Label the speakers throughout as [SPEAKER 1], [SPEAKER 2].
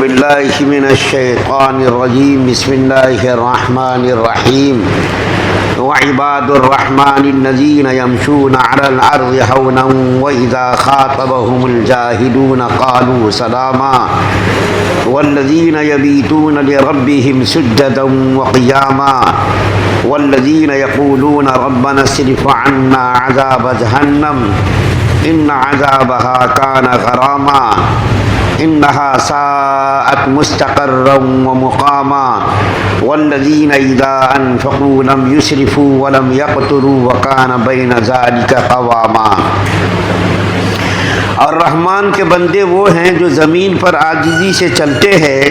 [SPEAKER 1] باللہ من الشیطان الرجیم بسم اللہ الرحمن الرحیم وعباد الرحمن الذین یمشون علی الارض ہونا واذا خاطبهم الجاہلون قالوا سلاما والذین یبیتون لربهم سجدا وقیاما والذین یقولون ربنا اصرف عنا عذاب جہنم ان عذابها کان غراما انها ساءت مستقرا ومقاما والذین اذا انفقوا لم يسرفوا ولم يقتروا وكان بين ذلك قواما۔ اور رحمان کے بندے وہ ہیں جو زمین پر عاجزی سے چلتے ہیں،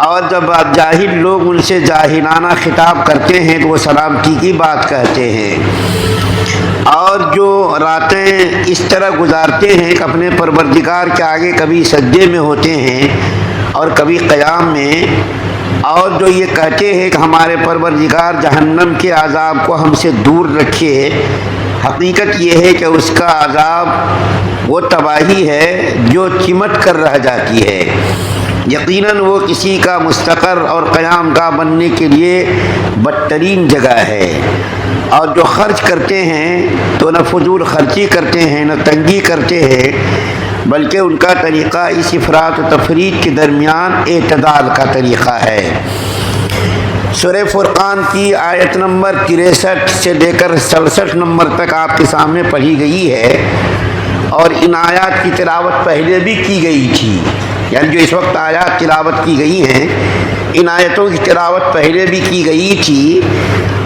[SPEAKER 1] اور جب جاہل لوگ ان سے جاہلانہ خطاب کرتے ہیں تو وہ سلامتی کی بات کہتے ہیں، اور جو راتیں اس طرح گزارتے ہیں کہ اپنے پروردگار کے آگے کبھی سجدے میں ہوتے ہیں اور کبھی قیام میں، اور جو یہ کہتے ہیں کہ ہمارے پروردگار جہنم کے عذاب کو ہم سے دور رکھے، حقیقت یہ ہے کہ اس کا عذاب وہ تباہی ہے جو چمٹ کر رہ جاتی ہے، یقیناً وہ کسی کا مستقر اور قیام گاہ بننے کے لیے بدترین جگہ ہے۔ اور جو خرچ کرتے ہیں تو نہ فضول خرچی کرتے ہیں نہ تنگی کرتے ہیں، بلکہ ان کا طریقہ اس افراط و تفریط کے درمیان اعتدال کا طریقہ ہے۔ سورہ فرقان کی آیت نمبر 63 سے لے کر 67 نمبر تک آپ کے سامنے پڑھی گئی ہے، اور ان آیات کی تلاوت پہلے بھی کی گئی تھی، یعنی جو اس وقت آیات تلاوت کی گئی ہیں ان آیتوں کی تلاوت پہلے بھی کی گئی تھی،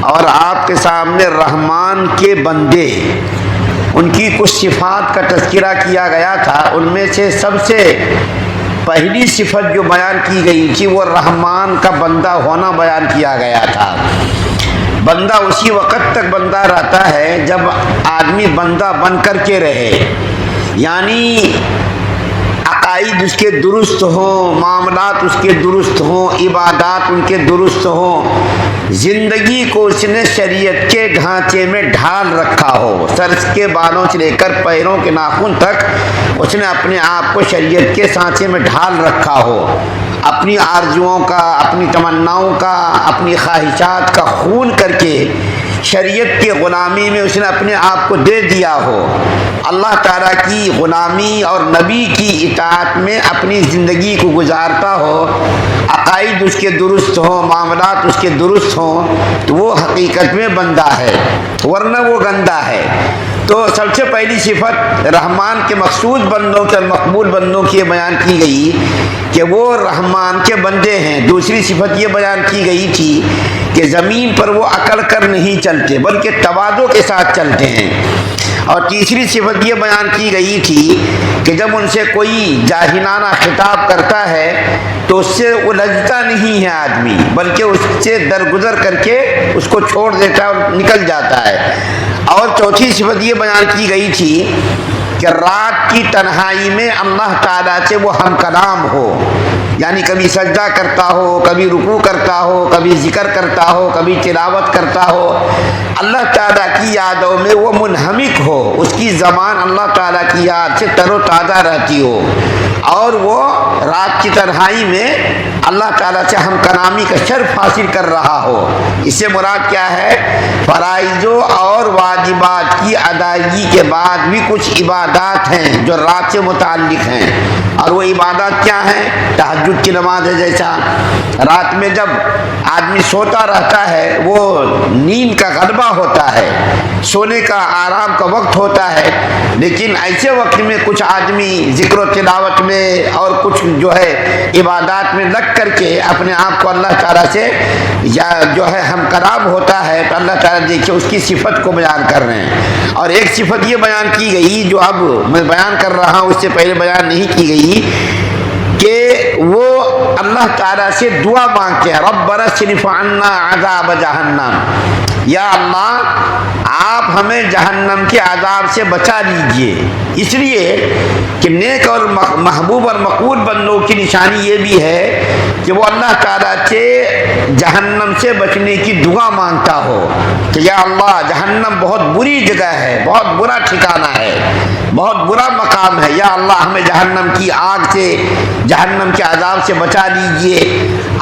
[SPEAKER 1] اور آپ کے سامنے رحمان کے بندے ان کی کچھ صفات کا تذکرہ کیا گیا تھا۔ ان میں سے سب سے پہلی صفت جو بیان کی گئی تھی وہ رحمان کا بندہ ہونا بیان کیا گیا تھا۔ بندہ اسی وقت تک بندہ رہتا ہے جب آدمی بندہ بن کر کے رہے، یعنی عقائد اس کے درست ہوں، معاملات اس کے درست ہوں، عبادات ان کے درست ہوں، زندگی کو اس نے شریعت کے ڈھانچے میں ڈھال رکھا ہو، سر کے بالوں سے لے کر پیروں کے ناخن تک اس نے اپنے آپ کو شریعت کے سانچے میں ڈھال رکھا ہو، اپنی آرزوؤں کا، اپنی تمناؤں کا، اپنی خواہشات کا خون کر کے شریعت کی غلامی میں اس نے اپنے آپ کو دے دیا ہو، اللہ تعالیٰ کی غلامی اور نبی کی اطاعت میں اپنی زندگی کو گزارتا ہو، عقائد اس کے درست ہوں، معاملات اس کے درست ہوں، تو وہ حقیقت میں بندہ ہے، ورنہ وہ گندہ ہے۔ تو سب سے پہلی صفت رحمان کے مخصوص بندوں کے اور مقبول بندوں کی یہ بیان کی گئی کہ وہ رحمان کے بندے ہیں۔ دوسری صفت یہ بیان کی گئی تھی کہ زمین پر وہ اکڑ کر نہیں چلتے بلکہ تواضع کے ساتھ چلتے ہیں، اور تیسری صفت یہ بیان کی گئی تھی کہ جب ان سے کوئی جاہلانہ خطاب کرتا ہے تو اس سے الجھتا نہیں ہے آدمی، بلکہ اس سے درگزر کر کے اس کو چھوڑ دیتا ہے اور نکل جاتا ہے۔ اور چوتھی صفت یہ بیان کی گئی تھی کہ رات کی تنہائی میں اللہ تعالیٰ سے وہ ہم کلام ہو، یعنی کبھی سجدہ کرتا ہو، کبھی رکوع کرتا ہو، کبھی ذکر کرتا ہو، کبھی تلاوت کرتا ہو، اللہ تعالیٰ کی یادوں میں وہ منہمک ہو، اس کی زبان اللہ تعالیٰ کی یاد سے تر و تازہ رہتی ہو، اور وہ رات کی تنہائی میں اللہ تعالیٰ سے ہم کلامی کا شرف حاصل کر رہا ہو۔ اس سے مراد کیا ہے؟ فرائضوں اور واجبات کی ادائیگی کے بعد بھی کچھ عبادات ہیں جو رات سے متعلق ہیں، اور وہ عبادات کیا ہیں؟ تہجد کی نماز ہے، جیسا رات میں جب آدمی سوتا رہتا ہے وہ نیند کا غلبہ ہوتا ہے، سونے کا آرام کا وقت ہوتا ہے، لیکن ایسے وقت میں کچھ آدمی ذکر و تلاوت میں اور کچھ جو ہے عبادات میں لگ کر کے اپنے آپ کو اللہ تعالیٰ سے یا جو ہے ہم کلام ہوتا ہے، تو اللہ تعالیٰ دیکھیے اس کی صفت کو بیان کر رہے ہیں۔ اور ایک صفت یہ بیان کی گئی جو اب میں بیان کر رہا ہوں، اس سے پہلے بیان نہیں کی گئی، کہ وہ اللہ تعالیٰ سے دعا مانگتے ہیں، ربنا اصرف عنا عذاب جہنم، یا اللہ آپ ہمیں جہنم کے عذاب سے بچا لیجئے۔ اس لیے کہ نیک اور محبوب اور مقبول بندوں کی نشانی یہ بھی ہے کہ وہ اللہ تعالیٰ سے جہنم سے بچنے کی دعا مانگتا ہو کہ یا اللہ جہنم بہت بری جگہ ہے، بہت برا ٹھکانہ ہے، بہت برا مقام ہے. یا اللہ ہمیں جہنم کی آگ سے، جہنم کے عذاب سے بچا لیجئے.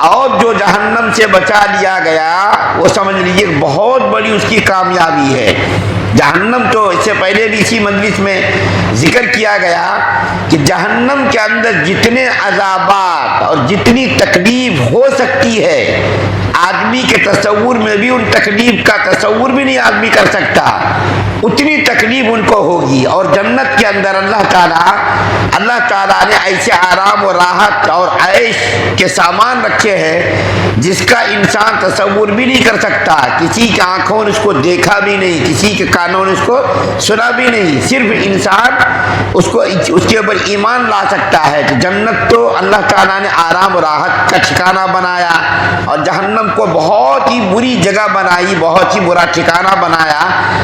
[SPEAKER 1] اور جو جہنم سے بچا لیا گیا وہ سمجھ لیجئے بہت بڑی اس کی کامیابی ہے. جہنم تو اس سے پہلے بھی اسی مجلس میں ذکر کیا گیا کہ جہنم کے اندر جتنے عذابات اور جتنی تکلیف ہو سکتی ہے، آدمی کے تصور میں بھی ان تکلیف کا تصور بھی نہیں آدمی کر سکتا، اتنی تکلیف ان کو ہوگی. اور جنت کے اندر اللہ تعالیٰ نے ایسے آرام و راحت اور عیش کے سامان رکھے ہیں جس کا انسان تصور بھی نہیں کر سکتا. کسی کی آنکھوں نے اس کو دیکھا بھی نہیں، کسی کے کانوں نے اس کو سنا بھی نہیں. صرف انسان اس کے اوپر ایمان لا سکتا ہے کہ جنت تو اللہ تعالیٰ نے آرام و راحت کا ٹھکانہ بنایا اور جہنم کو بہت ہی بری جگہ بنائی، بہت ہی برا ٹھکانہ بنایا.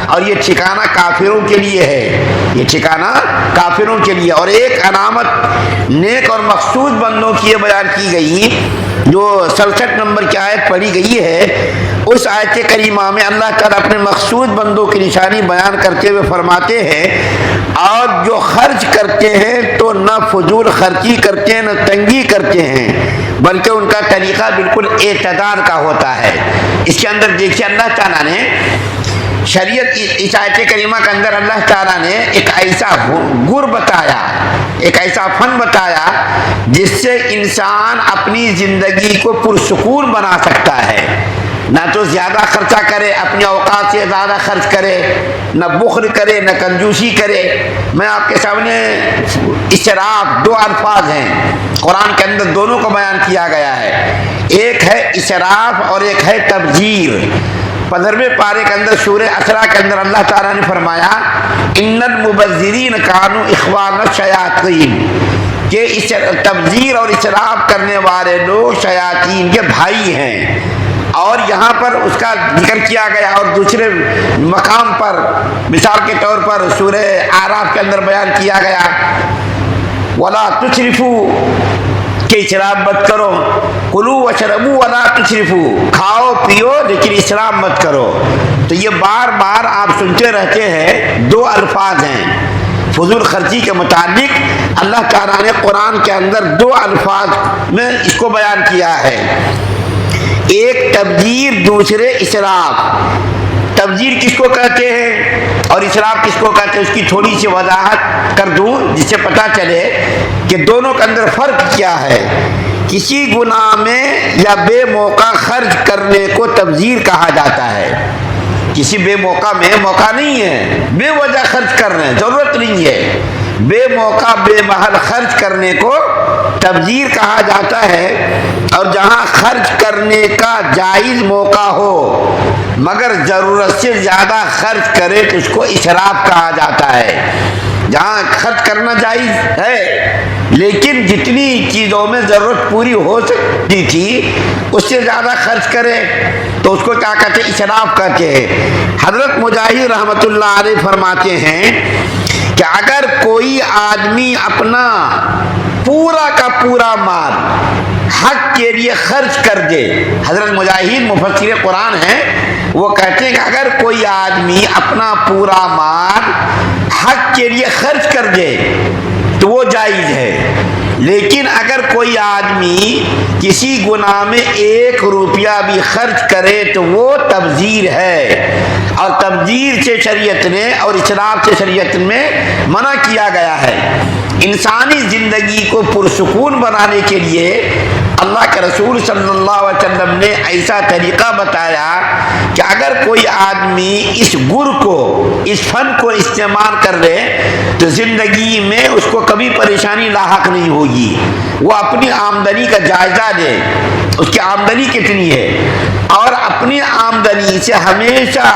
[SPEAKER 1] اور یہ ٹھکانہ کافروں کے لیے ہے، یہ ٹھکانہ کافروں کے لیے. اور ایک علامت نیک اور مخصوص بندوں کی یہ بیان کی گئی جو 67 نمبر کی آیت پڑھی گئی ہے. اس آیت کریمہ میں اللہ تعالیٰ اپنے مخصوص بندوں کی نشانی بیان کرتے ہوئے فرماتے ہیں اور جو خرچ کرتے ہیں تو نہ فضول خرچی کرتے ہیں نہ تنگی کرتے ہیں، بلکہ ان کا طریقہ بالکل اعتدال کا ہوتا ہے. اس کے اندر دیکھیے اللہ تعالیٰ نے شریعت، اس آیت کریمہ کے اندر اللہ تعالیٰ نے ایک ایسا گر بتایا، ایک ایسا فن بتایا جس سے انسان اپنی زندگی کو پرسکون بنا سکتا ہے. نہ تو زیادہ خرچہ کرے، اپنے اوقات سے زیادہ خرچ کرے، نہ بخل کرے نہ کنجوسی کرے. میں آپ کے سامنے اسراف، دو الفاظ ہیں قرآن کے اندر، دونوں کو بیان کیا گیا ہے. ایک ہے اسراف اور ایک ہے تبذیر. 15ویں پارے کے اندر سورہ اسراء کے اندر اللہ تعالیٰ نے فرمایا ان المبذرین کانوا اخوان الشیاطین، کہ تبذیر اور اسراف کرنے والے لوگ شیاطین کے بھائی ہیں. اور یہاں پر اس کا ذکر کیا گیا اور دوسرے مقام پر مثال کے طور پر سورہ اعراف کے اندر بیان کیا گیا وَلَا تُسْرِفُوا، کہ اسراف مت کرو. کلوا واشربوا ولا تسرفوا، کھاؤ پیو لیکن اسراف مت کرو. تو یہ بار بار آپ سنتے رہتے ہیں، دو الفاظ ہیں. فضول خرچی کے متعلق اللہ تعالیٰ نے قرآن کے اندر دو الفاظ میں اس کو بیان کیا ہے، ایک تبذیر، دوسرے اسراف. تبذیر کس کو کہتے ہیں اور اسراف کس کو کہتے ہیں، اس کی تھوڑی سی وضاحت کر دوں جس سے پتہ چلے کہ دونوں کے اندر فرق کیا ہے. کسی گناہ میں یا بے موقع خرچ کرنے کو تبذیر کہا جاتا ہے. کسی بے موقع میں، موقع نہیں ہے، بے وجہ خرچ کر رہے ہیں، ضرورت نہیں ہے، بے موقع بے محل خرچ کرنے کو تبذیر کہا جاتا ہے. اور جہاں خرچ کرنے کا جائز موقع ہو مگر ضرورت سے زیادہ خرچ کرے تو اس کو اسراف کہا جاتا ہے. جہاں خرچ کرنا جائز ہے لیکن جتنی چیزوں میں ضرورت پوری ہو سکتی تھی اس سے زیادہ خرچ کرے تو اس کو کیا کہتے ہیں، اسراف کہتے ہیں. حضرت مجاہد رحمۃ اللہ علیہ فرماتے ہیں کہ اگر کوئی آدمی اپنا پورا کا پورا مال حق کے لیے خرچ کر دے، حضرت مجاہد مفسر قرآن ہیں، وہ کہتے ہیں کہ اگر کوئی آدمی اپنا پورا مال حق کے لیے خرچ کر دے تو وہ جائز ہے. لیکن اگر کوئی آدمی کسی گناہ میں 1 روپیہ بھی خرچ کرے تو وہ تبذیر ہے. اور تبذیر سے شریعت نے اور اسراف سے شریعت میں منع کیا گیا ہے. انسانی زندگی کو پرسکون بنانے کے لیے اللہ کے رسول صلی اللہ علیہ وسلم نے ایسا طریقہ بتایا کہ اگر کوئی آدمی اس گر کو، اس فن کو استعمال کر لے تو زندگی میں اس کو کبھی پریشانی لاحق نہیں ہوگی. وہ اپنی آمدنی کا جائزہ لے، اس کی آمدنی کتنی ہے، اور اپنی آمدنی سے ہمیشہ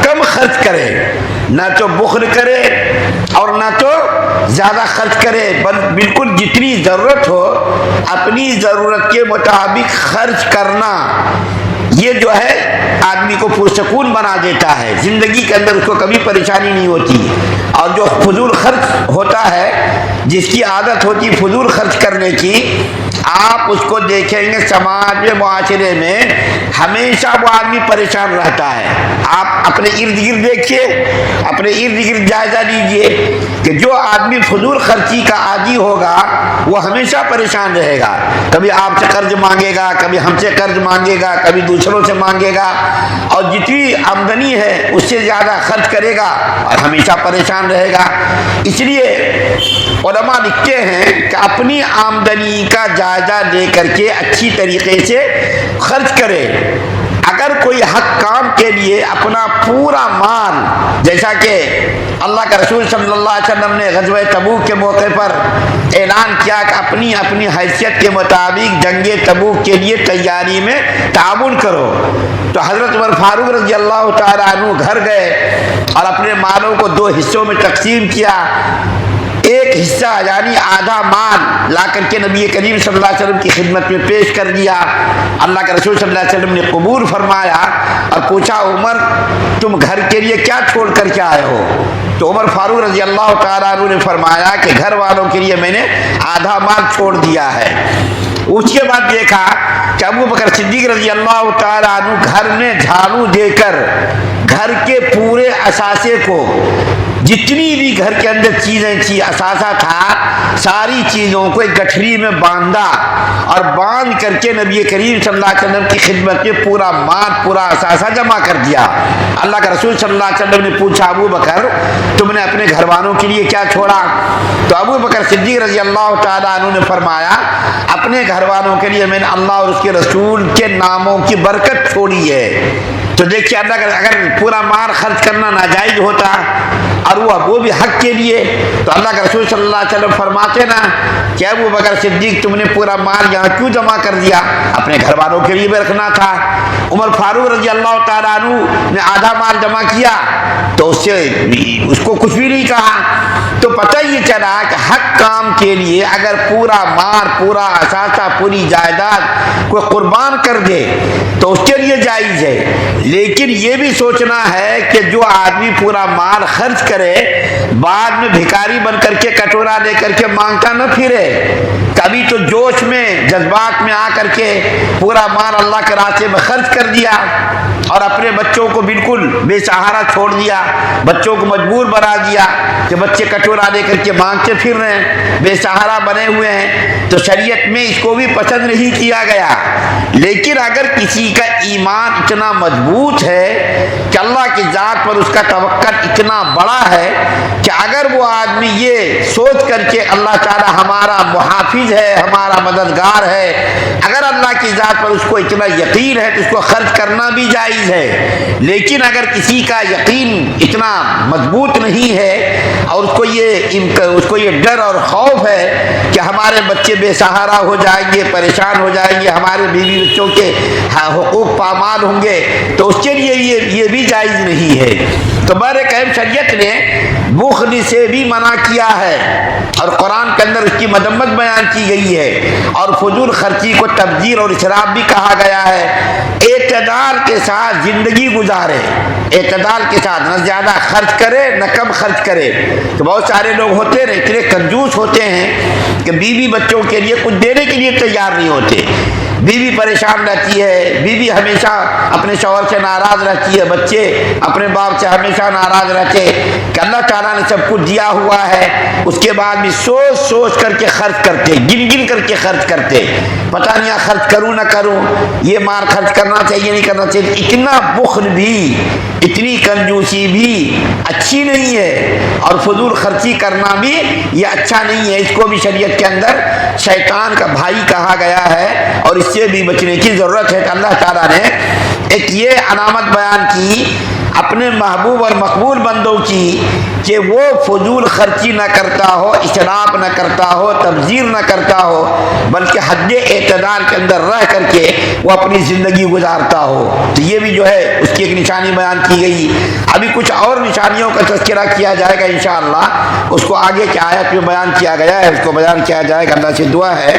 [SPEAKER 1] کم خرچ کرے، نہ تو بخل کرے اور نہ تو زیادہ خرچ کرے، بالکل جتنی ضرورت ہو اپنی ضرورت کے مطابق خرچ کرنا. یہ جو ہے آدمی کو پرسکون بنا دیتا ہے، زندگی کے اندر اس کو کبھی پریشانی نہیں ہوتی. اور جو فضول خرچ ہوتا ہے، جس کی عادت ہوتی فضول خرچ کرنے کی، آپ اس کو دیکھیں گے سماج میں، معاشرے میں ہمیشہ وہ آدمی پریشان رہتا ہے۔ آپ اپنے ارد گرد دیکھیے، اپنے ارد گرد جائزہ لیجئے کہ جو آدمی فضول خرچی کا عادی ہوگا وہ ہمیشہ پریشان رہے گا۔ کبھی آپ سے قرض مانگے گا، کبھی ہم سے قرض مانگے گا، کبھی دوسروں سے مانگے گا، اور جتنی آمدنی ہے اس سے زیادہ خرچ کرے گا اور ہمیشہ پریشان رہے گا۔ اس لیے علماء لکھتے ہیں کہ اپنی آمدنی کا جائزہ لے کر کے اچھی طریقے سے خرچ کرے۔ اگر کوئی حق کام کے لیے اپنا پورا مال، جیسا کہ اللہ کا رسول صلی اللہ علیہ وسلم نے غزوہ تبوک کے موقع پر اعلان کیا کہ اپنی اپنی حیثیت کے مطابق جنگ تبوک کے لیے تیاری میں تعاون کرو، تو حضرت عمر فاروق رضی اللہ تعالیٰ عنہ گھر گئے اور اپنے مالوں کو 2 حصوں میں تقسیم کیا۔ ایک حصہ یعنی آدھا مال لا کر کے نبی کریم صلی اللہ علیہ وسلم کی خدمت میں پیش کر دیا۔ اللہ کے رسول صلی اللہ علیہ وسلم نے قبول فرمایا اور پوچھا عمر تم گھر کے لیے کیا چھوڑ کر کے آئے ہو؟ تو عمر فاروق رضی اللہ تعالیٰ عنہ نے فرمایا کہ گھر والوں کے لیے میں نے آدھا مال چھوڑ دیا ہے۔ اس کے بعد دیکھا کہ ابو بکر صدیق رضی اللہ تعالیٰ عنہ گھر میں جھاڑو دے کر گھر کے پورے اثاثے کو، جتنی بھی گھر کے اندر چیزیں تھی، اثاثہ تھا، ساری چیزوں کو ایک گٹھری میں باندھا اور باندھ کر کے نبی کریم صلی اللہ علیہ وسلم کی خدمت میں پورا مال، پورا اثاثہ جمع کر دیا۔ اللہ کا رسول صلی اللہ علیہ وسلم نے پوچھا ابو بکر تم نے اپنے گھر والوں کے لیے کیا چھوڑا؟ تو ابو بکر صدیق رضی اللہ تعالیٰ عنہ نے فرمایا اپنے گھر والوں کے لیے میں نے اللہ اور اس کے رسول کے ناموں کی برکت چھوڑی ہے۔ تو دیکھیے اللہ کا اگر پورا مال خرچ کرنا ناجائز ہوتا اور وہ بھی حق کے لیے، تو اللہ کے رسول صلی اللہ علیہ وسلم فرماتے نا کہ ابو بکر صدیق تم نے پورا مال یہاں کیوں جمع کر دیا؟ اپنے گھر والوں کے لیے بھی رکھنا تھا۔ عمر فاروق رضی اللہ تعالیٰ عنہ نے آدھا مال جمع کیا تو اس کو کچھ بھی نہیں کہا۔ تو پتہ یہ چلا کہ حق کام کے لیے اگر پورا مال، پورا اثاثہ، پوری جائیداد کوئی قربان کر دے تو اس کے لیے جائز ہے، لیکن یہ بھی سوچنا ہے کہ جو آدمی پورا مال خرچ کرے بعد میں بھکاری بن کر کے کٹورا لے کر کے مانگتا نہ پھرے۔ کبھی تو جوش میں، جذبات میں آ کر کے پورا مال اللہ کے راستے میں خرچ کر دیا اور اپنے بچوں کو بالکل بے سہارا چھوڑ دیا، بچوں کو مجبور بنا دیا کہ بچے کٹورا لے کر کے مانگتے پھر رہے ہیں، بے سہارا بنے ہوئے ہیں۔ تو شریعت میں اس کو بھی پسند نہیں کیا گیا۔ لیکن اگر کسی کا ایمان اتنا مضبوط ہے کہ اللہ کی ذات پر اس کا توکل اتنا بڑا ہے کہ اگر وہ آدمی یہ سوچ کر کے اللہ تعالی ہمارا محافظ ہے، ہمارا مددگار ہے، اگر اللہ کی ذات پر اس کو اتنا یقین ہے تو اس کو خرچ کرنا بھی جائز ہے۔ لیکن اگر کسی کا یقین اتنا مضبوط نہیں ہے اور اس کو یہ ڈر اور خوف ہے کہ ہمارے بچے بے سہارا ہو جائیں گے، پریشان ہو جائیں گے، ہمارے بیوی بچوں کے حقوق پامال ہوں گے، تو اس کے لیے یہ بھی جائز نہیں ہے۔ تو بہرکیف شریعت نے بخل سے بھی منع کیا ہے اور قرآن کے اندر اس کی مذمت بیان کی گئی ہے، اور فضول خرچی کو تبذیر اور اسراف بھی کہا گیا ہے۔ اعتدال کے ساتھ زندگی گزارے، اعتدال کے ساتھ، نہ زیادہ خرچ کرے نہ کم خرچ کرے۔ تو بہت سارے لوگ ہوتے ہیں اتنے کنجوس ہوتے ہیں کہ بیوی بچوں کے لیے کچھ دینے کے لیے تیار نہیں ہوتے، بیوی پریشان رہتی ہے، بیوی ہمیشہ اپنے شوہر سے ناراض رہتی ہے، بچے اپنے باپ سے ہمیشہ ناراض رہتے کہ اللہ تعالیٰ نے سب کچھ دیا ہوا ہے، اس کے بعد بھی سوچ سوچ کر کے خرچ کرتے، گن گن کر کے خرچ کرتے، پتہ نہیں خرچ کروں نہ کروں، یہ مال خرچ کرنا چاہیے نہیں کرنا چاہیے۔ اتنا بخل بھی، اتنی کنجوسی بھی اچھی نہیں ہے، اور فضول خرچی کرنا بھی یہ اچھا نہیں ہے۔ اس کو بھی شریعت کے اندر شیطان کا بھائی کہا گیا ہے اور اس سے بھی بچنے کی ضرورت ہے۔ کہ اللہ تعالیٰ نے ایک یہ علامت بیان کی اپنے محبوب اور مقبول بندوں کی کہ وہ فضول خرچی نہ کرتا ہو، اسراف نہ کرتا ہو، تبذیر نہ کرتا ہو، بلکہ حد اعتدال کے اندر رہ کر کے وہ اپنی زندگی گزارتا ہو۔ تو یہ بھی جو ہے اس کی ایک نشانی بیان کی گئی۔ ابھی کچھ اور نشانیوں کا تذکرہ کیا جائے گا انشاءاللہ، اس کو آگے کی آیت میں بیان کیا گیا ہے، اس کو بیان کیا جائے گا۔ اللہ سے دعا ہے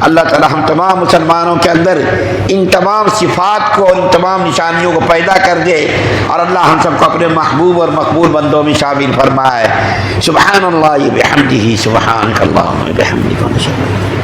[SPEAKER 1] اللہ تعالی ہم تمام مسلمانوں کے اندر ان تمام صفات کو اور ان تمام نشانیوں کو پیدا کر دے، اور اللہ ہم سب کو اپنے محبوب اور مقبول بندوں میں شامل فرمائے۔ سبحان اللہ بحمدہ، سبحانک اللہم بحمدک۔